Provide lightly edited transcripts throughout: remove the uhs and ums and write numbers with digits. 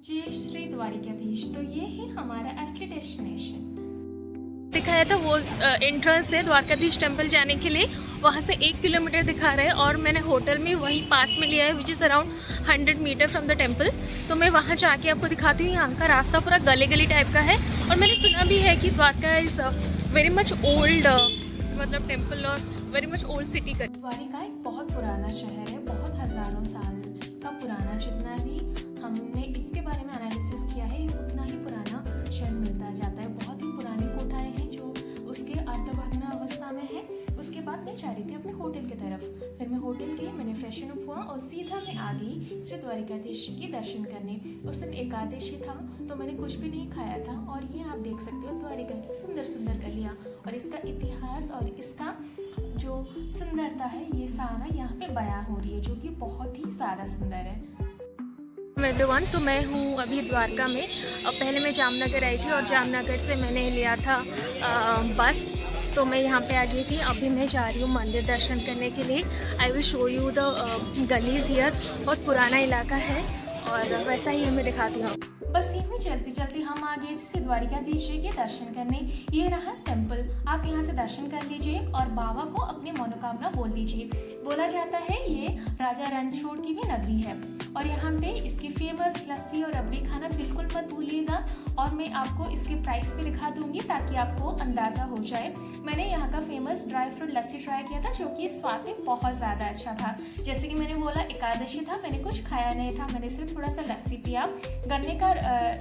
जय श्री द्वारिकाधीश। तो ये है हमारा असली डेस्टिनेशन। दिखाया था वो एंट्रेंस है द्वारकाधीश टेम्पल जाने के लिए। वहाँ से 1 किलोमीटर दिखा रहा है और मैंने होटल में वहीं पास में लिया है which is around 100 metre from the temple. तो मैं वहाँ जाके आपको दिखाती हूँ। यहाँ का रास्ता पूरा गली गली टाइप का है और मैंने सुना भी है कि Dwarka is very much old मतलब टेम्पल और वेरी मच ओल्ड सिटी का। द्वारिका एक बहुत पुराना शहर है, बहुत हजारों साल का पुराना। जितना भी हमने इसके बारे में एनालिसिस किया है उतना ही पुराना शहर मिलता जाता है। बहुत ही पुरानी कोठाएं हैं जो उसके अर्धभग्न अवस्था में है। उसके बाद मैं जा रही थी अपने होटल की तरफ। फिर मैं होटल गई, मैंने फ्रेशन अप हुआ और सीधा मैं आ गई श्री द्वारिकाधीश के दर्शन करने। उस दिन एकादशी था तो मैंने कुछ भी नहीं खाया था। और ये आप देख सकते हो द्वारिका की सुंदर सुंदर गलियाँ और इसका इतिहास और इसका जो सुंदरता है ये सारा यहाँ पे बयां हो रही है, जो कि बहुत ही ज़्यादा सुंदर है। एवरीवन, तो मैं हूँ अभी द्वारका में। पहले मैं जामनगर आई थी और जामनगर से मैंने लिया था बस। तो मैं यहाँ पे आ गई थी। अभी मैं जा रही हूँ मंदिर दर्शन करने के लिए। I will show you the gullies here. बहुत पुराना इलाका है और वैसा ही मैं दिखाती हूँ। बस यहीं चलते चलते हम आ गए थे द्वारिकाधीश जी के दर्शन करने। ये रहा टेम्पल। आप यहाँ से दर्शन कर लीजिए और बाबा को अपनी मनोकामना बोल दीजिए। बोला जाता है ये राजा रणछोड़ की भी नगरी है और यहाँ पे इसकी फेमस लस्सी और रबड़ी खाना बिल्कुल मत भूलिएगा। और मैं आपको इसके प्राइस भी दिखा दूंगी ताकि आपको अंदाज़ा हो जाए। मैंने यहाँ का फेमस ड्राई फ्रूट लस्सी ट्राई किया था जो कि स्वाद में बहुत ज़्यादा अच्छा था। जैसे कि मैंने बोला एकादशी था, मैंने कुछ खाया नहीं था, मैंने सिर्फ थोड़ा सा लस्सी पिया, गन्ने का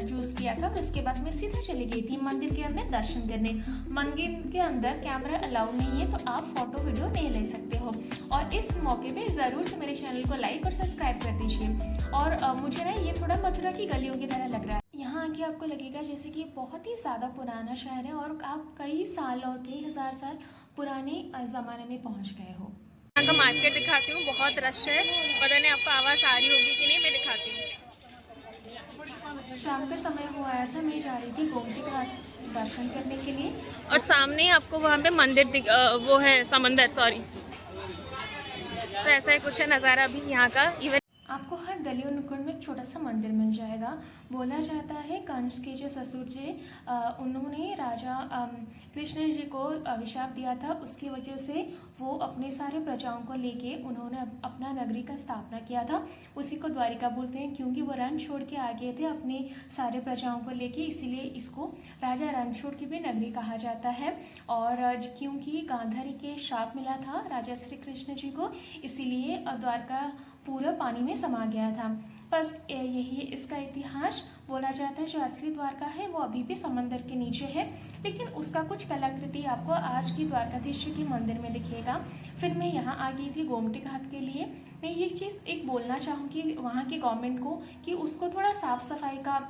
जूस पिया था। उसके बाद मैं सीधा चली गई थी मंदिर के अंदर दर्शन करने। मंदिर के अंदर कैमरा अलाउ नहीं है तो आप फोटो वीडियो नहीं ले सकते हो। और इस मौके पे ज़रूर से मेरे चैनल को लाइक और सब्सक्राइब कर दीजिए। और मुझे ना ये थोड़ा मथुरा की गलियों की तरह लग रहा है। यहाँ आके आपको लगेगा जैसे कि बहुत ही ज़्यादा पुराना शहर है और आप कई साल और कई हज़ार साल पुराने ज़माने में पहुँच गए हो। यहाँ का मार्केट दिखाती हूँ। बहुत रश है, पता नहीं आपको आवाज़ आ रही होगी कि नहीं, मैं दिखाती हूँ। शाम का समय हुआ आया था, मैं जा रही थी गोमती घाट दर्शन करने के लिए। और सामने आपको वहाँ पे मंदिर वो है समंदर, सॉरी। तो ऐसा ही कुछ है नज़ारा अभी यहाँ का। इवन आपको हर गली और नुक्कड़ में एक छोटा सा मंदिर मिल जाएगा। बोला जाता है कंस के जो ससुर जी उन्होंने राजा कृष्ण जी को अभिशाप दिया था। उसकी वजह से वो अपने सारे प्रजाओं को लेके उन्होंने अपना नगरी का स्थापना किया था। उसी को द्वारिका बोलते हैं क्योंकि वो रण छोड़ के आ गए थे अपने सारे प्रजाओं को लेके, इसीलिए इसको राजा रणछोड़ की भी नगरी कहा जाता है। और क्योंकि गांधारी के श्राप मिला था राजा श्री कृष्ण जी को, इसीलिए द्वारका पूरा पानी में समा गया था। बस यही इसका इतिहास। बोला जाता है जो असली द्वारका है वो अभी भी समंदर के नीचे है, लेकिन उसका कुछ कलाकृति आपको आज की द्वारकाधीश के मंदिर में दिखेगा। फिर मैं यहाँ आ गई थी गोमती घाट के लिए। मैं ये चीज़ एक बोलना चाहूँगी वहाँ की गवर्नमेंट को कि उसको थोड़ा साफ़ सफाई का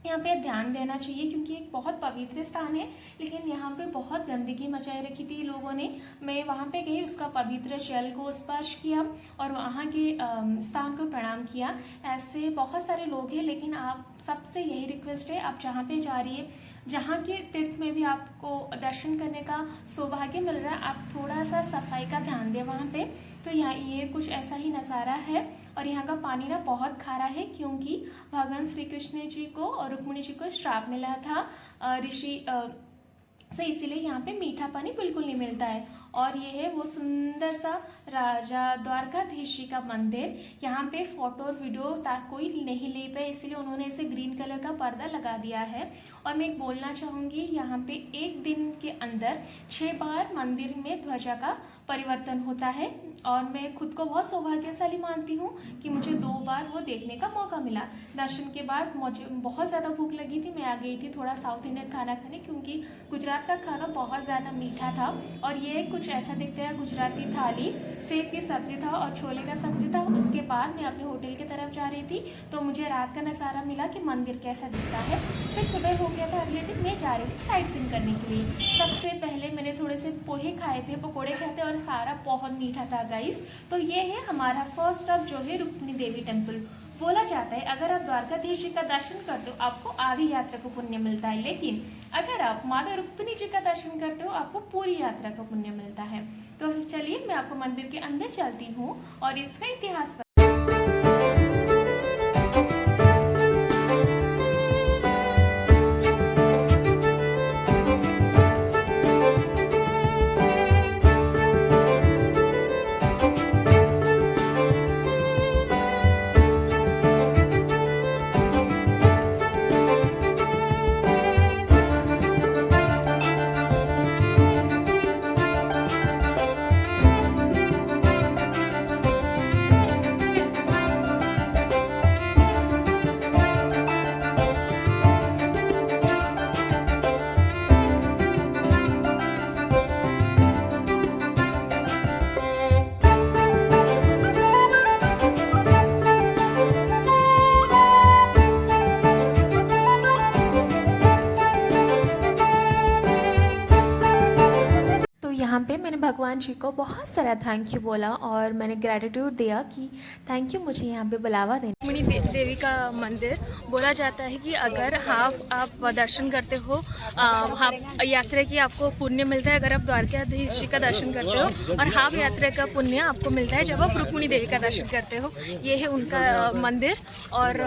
यहाँ पे ध्यान देना चाहिए क्योंकि एक बहुत पवित्र स्थान है, लेकिन यहाँ पे बहुत गंदगी मचाई रखी थी लोगों ने। मैं वहाँ पे गई, उसका पवित्र जल को स्पर्श किया और वहाँ के स्थान को प्रणाम किया। ऐसे बहुत सारे लोग हैं, लेकिन आप सबसे यही रिक्वेस्ट है, आप जहाँ पे जा रही है, जहाँ के तीर्थ में भी आपको दर्शन करने का सौभाग्य मिल रहा है, आप थोड़ा सा सफाई का ध्यान दें वहाँ पे। तो यहाँ ये कुछ ऐसा ही नज़ारा है। और यहाँ का पानी ना बहुत खारा है क्योंकि भगवान श्री कृष्ण जी को और रुक्मिणी जी को श्राप मिला था ऋषि से, इसीलिए यहाँ पे मीठा पानी बिल्कुल नहीं मिलता है। और ये है वो सुंदर सा राजा द्वारकाधीश जी का मंदिर। यहाँ पे फोटो और वीडियो कोई नहीं ले पाए, इसलिए उन्होंने इसे ग्रीन कलर का पर्दा लगा दिया है। और मैं एक बोलना चाहूँगी यहाँ पे एक दिन के अंदर 6 बार मंदिर में ध्वजा का परिवर्तन होता है। और मैं खुद को बहुत सौभाग्यशाली मानती हूँ कि मुझे 2 बार वो देखने का मौका मिला। दर्शन के बाद मुझे बहुत ज़्यादा भूख लगी थी, मैं आ गई थी थोड़ा साउथ इंडियन खाना खाने क्योंकि गुजरात का खाना बहुत ज़्यादा मीठा था। और ये कुछ ऐसा दिखता है गुजराती थाली, सेब की सब्ज़ी था और छोले का सब्ज़ी था। उसके बाद मैं अपने होटल की तरफ जा रही थी तो मुझे रात का नज़ारा मिला कि मंदिर कैसा दिखता है। फिर सुबह हो गया था, अगले दिन मैं जा रही थी साइट सीइंग करने के लिए। सबसे पहले मैंने थोड़े से पोहे खाए थे, पकोड़े खाए थे और सारा बहुत मीठा था गाइस। तो ये है हमारा फर्स्ट स्टॉप जो है रुक्मिणी देवी टेम्पल। बोला जाता है अगर आप द्वारकाधीश जी का दर्शन करते हो आपको आधी यात्रा को पुण्य मिलता है, लेकिन अगर आप माता रुक्मिणी जी का दर्शन करते हो आपको पूरी यात्रा का पुण्य मिलता है। तो चलिए मैं आपको मंदिर के अंदर चलती हूँ और इसका इतिहास भगवान जी को बहुत सारा थैंक यू बोला और मैंने ग्रैटिट्यूड दिया कि थैंक यू मुझे यहाँ पे बुलावा देने। रुक्मिणी देवी का मंदिर बोला जाता है कि अगर आप दर्शन करते हो, हाफ यात्रा की आपको पुण्य मिलता है अगर आप द्वारकाधीश जी का दर्शन करते हो, और हाफ यात्रा का पुण्य आपको मिलता है जब आप रुक्मिणी देवी का दर्शन करते हो। ये है उनका मंदिर। और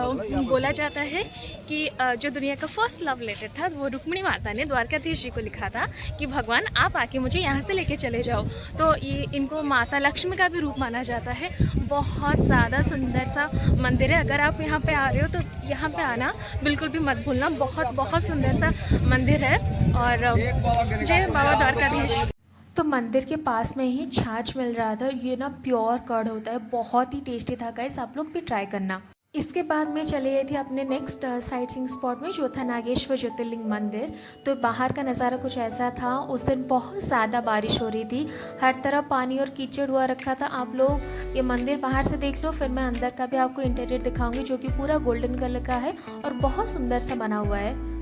बोला जाता है कि जो दुनिया का फर्स्ट लव लेटर था वो रुक्मिणी माता ने द्वारकाधीश जी को लिखा था कि भगवान आप आके मुझे यहाँ से लेके चले जाओ। तो ये इनको माता लक्ष्मी का भी रूप माना जाता है। बहुत ज़्यादा सुंदर सा मंदिर है। अगर आप यहाँ पे आ रहे हो तो यहाँ पे आना बिल्कुल भी मत भूलना। बहुत बहुत सुंदर सा मंदिर है। और जय बाबा द्वारकाधीश। तो मंदिर के पास में ही छाछ मिल रहा था। ये ना प्योर कर्ड होता है, बहुत ही टेस्टी था गाइस, आप लोग भी ट्राई करना। इसके बाद मैं चली गई थी अपने नेक्स्ट साइट सीइंग स्पॉट में जो था नागेश्वर ज्योतिर्लिंग मंदिर। तो बाहर का नज़ारा कुछ ऐसा था। उस दिन बहुत ज़्यादा बारिश हो रही थी, हर तरफ पानी और कीचड़ हुआ रखा था। आप लोग ये मंदिर बाहर से देख लो, फिर मैं अंदर का भी आपको इंटीरियर दिखाऊंगी जो कि पूरा गोल्डन कलर का है और बहुत सुंदर सा बना हुआ है।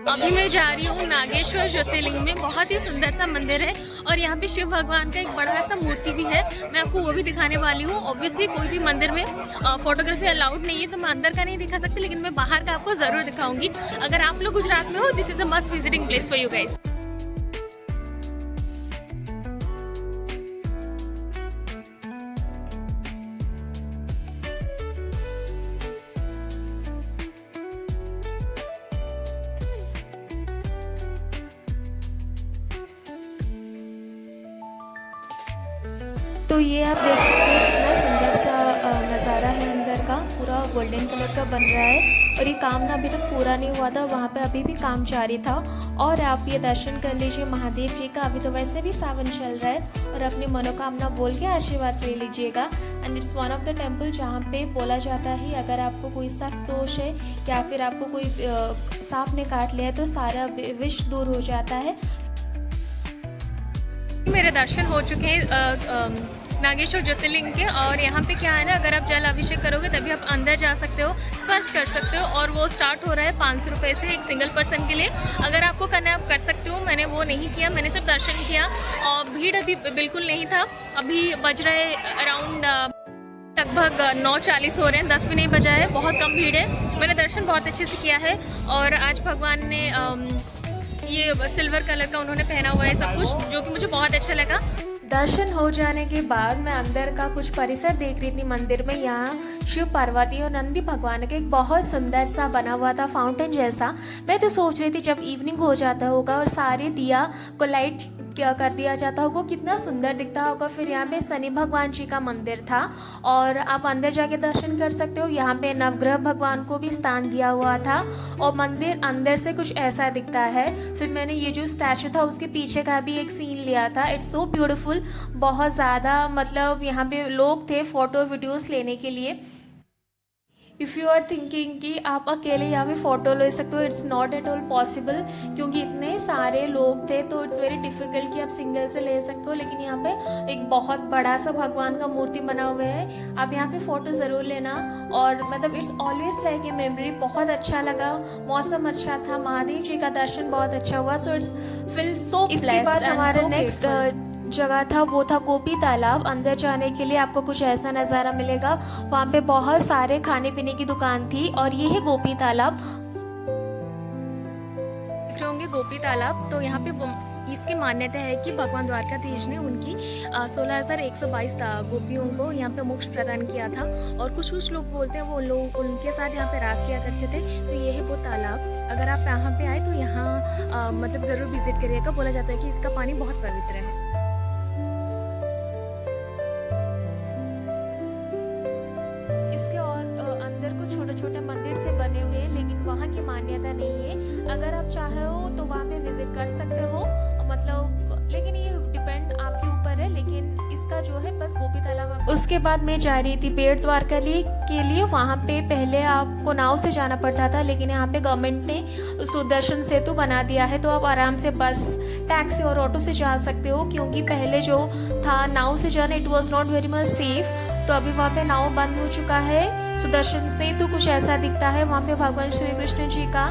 अभी मैं जा रही हूँ नागेश्वर ज्योतिर्लिंग में। बहुत ही सुंदर सा मंदिर है और यहाँ पे शिव भगवान का एक बड़ा सा मूर्ति भी है। मैं आपको वो भी दिखाने वाली हूँ। ऑब्वियसली कोई भी मंदिर में फोटोग्राफी अलाउड नहीं है तो मैं अंदर का नहीं दिखा सकती, लेकिन मैं बाहर का आपको ज़रूर दिखाऊंगी। अगर आप लोग गुजरात में हो, this is a must visiting place for you guys. तो ये आप देख सकते हो कितना सुंदर सा नज़ारा है। अंदर का पूरा गोल्डन कलर का बन रहा है और ये काम ना अभी तक पूरा नहीं हुआ था, वहाँ पे अभी भी काम जारी था। और आप ये दर्शन कर लीजिए महादेव जी का। अभी तो वैसे भी सावन चल रहा है और अपनी मनोकामना बोल के आशीर्वाद ले लीजिएगा। And it's one of the temple जहाँ पे बोला जाता है अगर आपको कोई सर्प दोष है या फिर आपको कोई सांप ने काट लिया है तो सारा विष दूर हो जाता है। मेरे दर्शन हो चुके हैं नागेश्वर ज्योतिर्लिंग के। और यहाँ पे क्या है ना, अगर आप जल अभिषेक करोगे तभी आप अंदर जा सकते हो, स्पर्श कर सकते हो। और वो स्टार्ट हो रहा है 500 रुपये से एक सिंगल पर्सन के लिए। अगर आपको करना है आप कर सकते हो। मैंने वो नहीं किया, मैंने सिर्फ दर्शन किया और भीड़ अभी बिल्कुल नहीं था। अभी बज रहे अराउंड लगभग 9:40 हो रहे हैं, 10 भी नहीं बजा है। बहुत कम भीड़ है। मैंने दर्शन बहुत अच्छे से किया है। और आज भगवान ने ये सिल्वर कलर का उन्होंने पहना हुआ है सब कुछ, जो कि मुझे बहुत अच्छा लगा। दर्शन हो जाने के बाद मैं अंदर का कुछ परिसर देख रही थी मंदिर में। यहाँ शिव पार्वती और नंदी भगवान का एक बहुत सुंदर सा बना हुआ था फाउंटेन जैसा। मैं तो सोच रही थी जब इवनिंग हो जाता होगा और सारे दिया को लाइट क्या कर दिया जाता होगा, कितना सुंदर दिखता होगा। फिर यहाँ पे शनि भगवान जी का मंदिर था और आप अंदर जाके दर्शन कर सकते हो। यहाँ पे नवग्रह भगवान को भी स्थान दिया हुआ था और मंदिर अंदर से कुछ ऐसा दिखता है। फिर मैंने ये जो स्टैचू था उसके पीछे का भी एक सीन लिया था। It's so beautiful. बहुत ज़्यादा मतलब यहाँ पे लोग थे फ़ोटो वीडियोस लेने के लिए। इफ़ यू आर थिंकिंग कि आप अकेले यहाँ पे फ़ोटो ले सकते हो, it's not at all possible क्योंकि इतने सारे लोग थे तो इट्स वेरी डिफ़िकल्ट कि आप सिंगल से ले सकते हो। लेकिन यहाँ पे एक बहुत बड़ा सा भगवान का मूर्ति बना हुआ है, आप यहाँ पे फ़ोटो ज़रूर लेना। और मतलब it's always like a memory. बहुत अच्छा लगा, मौसम अच्छा था, महादेव जी का दर्शन बहुत अच्छा हुआ। So it's feel so blessed. इसके बाद हमारा नेक्स्ट जगह था वो था गोपी तालाब। अंदर जाने के लिए आपको कुछ ऐसा नज़ारा मिलेगा। वहाँ पे बहुत सारे खाने पीने की दुकान थी और ये है गोपी तालाब। देख रहे होंगे गोपी तालाब। तो यहाँ पे इसकी मान्यता है कि भगवान द्वारकाधीश ने उनकी 16,122 गोपियों को यहाँ पे मोक्ष प्रदान किया था। और कुछ लोग बोलते हैं वो लोग उनके साथ यहाँ पे रास किया करते थे। तो ये है वो तालाब। अगर आप यहाँ पे आए तो यहाँ मतलब ज़रूर विजिट करिएगा। बोला जाता है कि इसका पानी बहुत पवित्र है। छोटे मंदिर से बने हुए हैं लेकिन वहाँ की मान्यता नहीं है। अगर आप चाहे हो तो वहाँ पे विजिट कर सकते हो, मतलब लेकिन ये डिपेंड आपके ऊपर है। लेकिन इसका जो है बस गोपी तालाब। उसके बाद मैं जा रही थी बेट द्वारका के लिए। वहाँ पे पहले आपको नाव से जाना पड़ता था लेकिन यहाँ पे गवर्नमेंट ने सुदर्शन सेतु बना दिया है तो आप आराम से बस, टैक्सी और ऑटो से जा सकते हो। क्योंकि पहले जो था नाव से जाना it was not very much safe, तो अभी वहाँ पे नाव बंद हो चुका है। सुदर्शन सेतु कुछ ऐसा दिखता है। वहाँ पे भगवान श्री कृष्ण जी का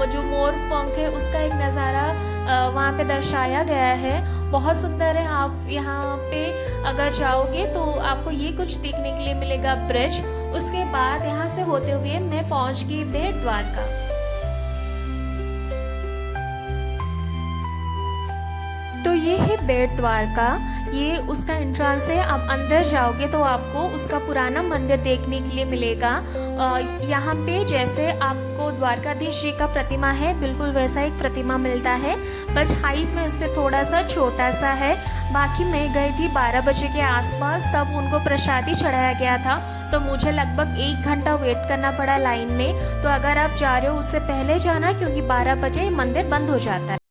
जो मोर पंख है उसका एक नज़ारा वहाँ पे दर्शाया गया है, बहुत सुंदर है। आप यहाँ पे अगर जाओगे तो आपको ये कुछ देखने के लिए मिलेगा ब्रिज। उसके बाद यहाँ से होते हुए मैं पहुँच गई बेट द्वारका। तो ये है बेट द्वारका, ये उसका एंट्रेंस है। आप अंदर जाओगे तो आपको उसका पुराना मंदिर देखने के लिए मिलेगा। यहाँ पे जैसे आपको द्वारकाधीश जी का प्रतिमा है, बिल्कुल वैसा एक प्रतिमा मिलता है, बस हाइट में उससे थोड़ा सा छोटा सा है। बाकी मैं गई थी 12 बजे के आसपास, तब उनको प्रसादी चढ़ाया गया था, तो मुझे लगभग 1 घंटा वेट करना पड़ा लाइन में। तो अगर आप जा रहे हो उससे पहले जाना, क्योंकि 12 बजे मंदिर बंद हो जाता है।